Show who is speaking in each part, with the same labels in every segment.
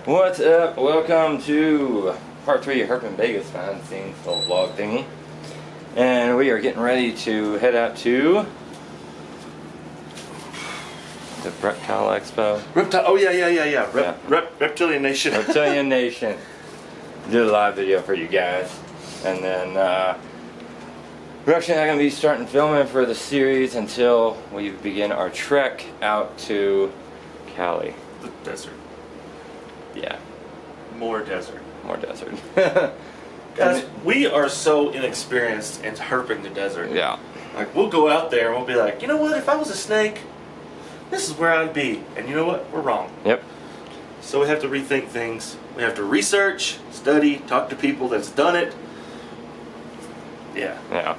Speaker 1: What's up? Welcome to part 3 of Herpin Vegas behind the scenes little vlog thingy. And we are getting ready to head out to the Reptile Expo.
Speaker 2: Oh yeah. Reptilian Nation.
Speaker 1: Reptilian Nation. Did a live video for you guys. And then we're actually not going to be starting filming for the series until we begin our trek out to Cali.
Speaker 2: The desert.
Speaker 1: Yeah.
Speaker 2: More desert.
Speaker 1: More desert.
Speaker 2: Guys, we are so inexperienced in herping the desert.
Speaker 1: Yeah.
Speaker 2: Like, we'll go out there and we'll be like, you know what, if I was a snake, this is where I'd be. And you know what? We're wrong.
Speaker 1: Yep.
Speaker 2: So we have to rethink things. We have to research, study, talk to people that's done it. Yeah.
Speaker 1: Yeah.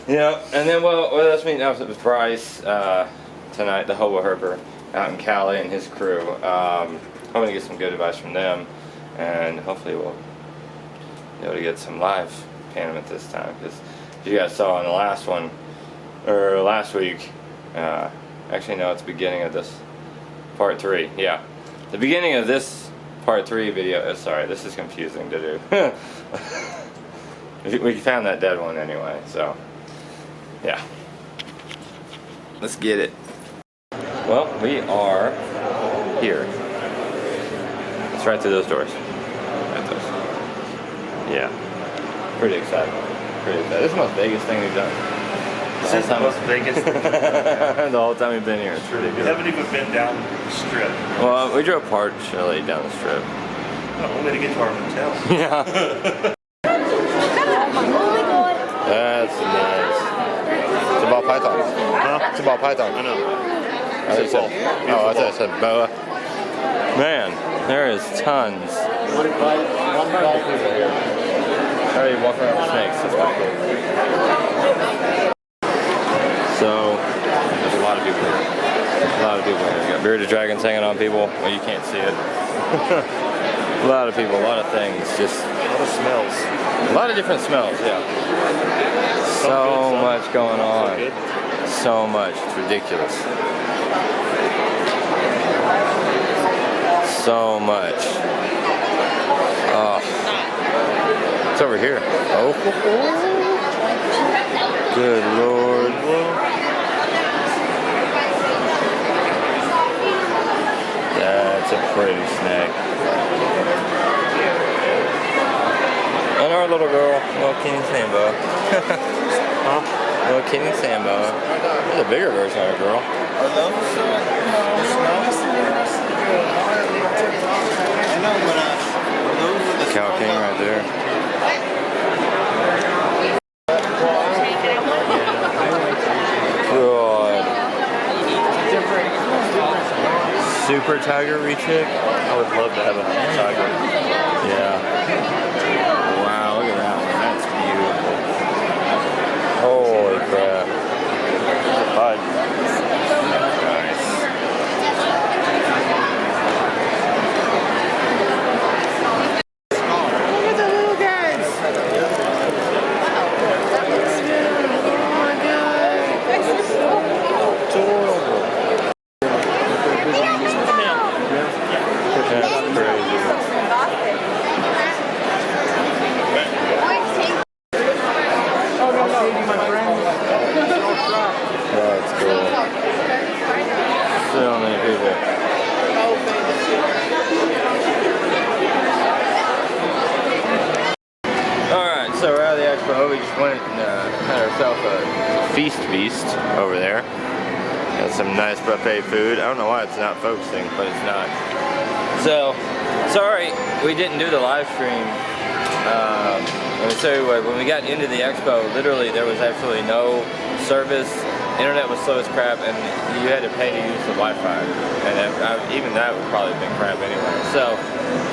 Speaker 1: Yeah, and then well, let's meet up with Bryce tonight, the Hobo Herper, out in Cali, and his crew. Hoping to get some good advice from them, and hopefully we'll be able to get some live animate this time. Because you guys saw in the last one, or last week, actually no, it's the beginning of this part 3. Yeah, the beginning of this part 3 video. Sorry, this is confusing to do. We found that dead one anyway, so yeah. Let's get it. Well, we are here. It's right through those doors. Right those. Yeah. Pretty excited. Pretty excited. This is the most Vegas thing we've done.
Speaker 2: This is the most Vegas thing we've done.
Speaker 1: The whole time we've been here. It's really
Speaker 2: We
Speaker 1: good.
Speaker 2: haven't even been down the strip.
Speaker 1: Well, we drove partially down the strip.
Speaker 2: No, only to get to our hotel.
Speaker 1: Yeah. That's nice. It's a ball python.
Speaker 2: Huh?
Speaker 1: It's a ball python.
Speaker 2: I know.
Speaker 1: I thought it said boa. Man, there is tons. Already walking around with snakes. That's pretty cool. So, there's a lot of people here. A lot of people here. You got bearded dragons hanging on people. Well, you can't see it. A lot of people, a lot of things. Just
Speaker 2: A lot of smells.
Speaker 1: a lot of different smells, yeah. So much going on. So much. It's ridiculous. So much. Oh. It's over here. Oh. Good Lord. That's a pretty snake. And our little girl, little Kenny Sambo.
Speaker 2: Huh?
Speaker 1: Little Kenny Sambo. There's a bigger version of our girl.
Speaker 3: Are those
Speaker 1: Cow King right there. God. Super Tiger rechick?
Speaker 2: I would love to have a tiger.
Speaker 1: Yeah. Wow, look at that one. That's beautiful. Holy crap.
Speaker 2: Hi.
Speaker 1: Nice. Look at the little guys. Oh my god. Adorable. That's crazy. That's cool. So many people. Alright, so we're out of the expo. We just went and had ourselves a feast over there. Got some nice buffet food. I don't know why it's not focusing, but it's not. So, sorry we didn't do the live stream. Let me tell you what, when we got into the expo, literally there was absolutely no service. Internet was slow as crap, and you had to pay to use the Wi-Fi. And even that would probably have been crap anyway. So,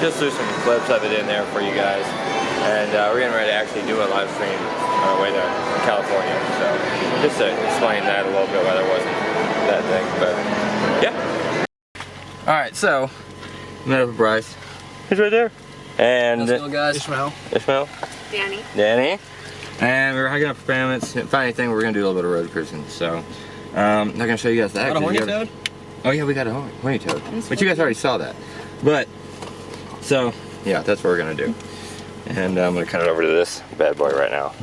Speaker 1: just threw some clips of it in there for you guys. And we're getting ready to actually do a live stream on our way to California. So, just to explain that a little bit why there wasn't that thing. But, yeah. Alright, so, met up with Bryce. He's right there. And
Speaker 3: Let's go, guys.
Speaker 1: Ishmael. Danny. And we were hiking up for payments. Didn't find anything. We're gonna do a little bit of road cruising. So, I'm not gonna show you guys that.
Speaker 3: Got a horny toad?
Speaker 1: Oh yeah, we got a horny toad. But you guys already saw that. But So yeah, that's what we're gonna do. And I'm gonna cut it over to this bad boy right now.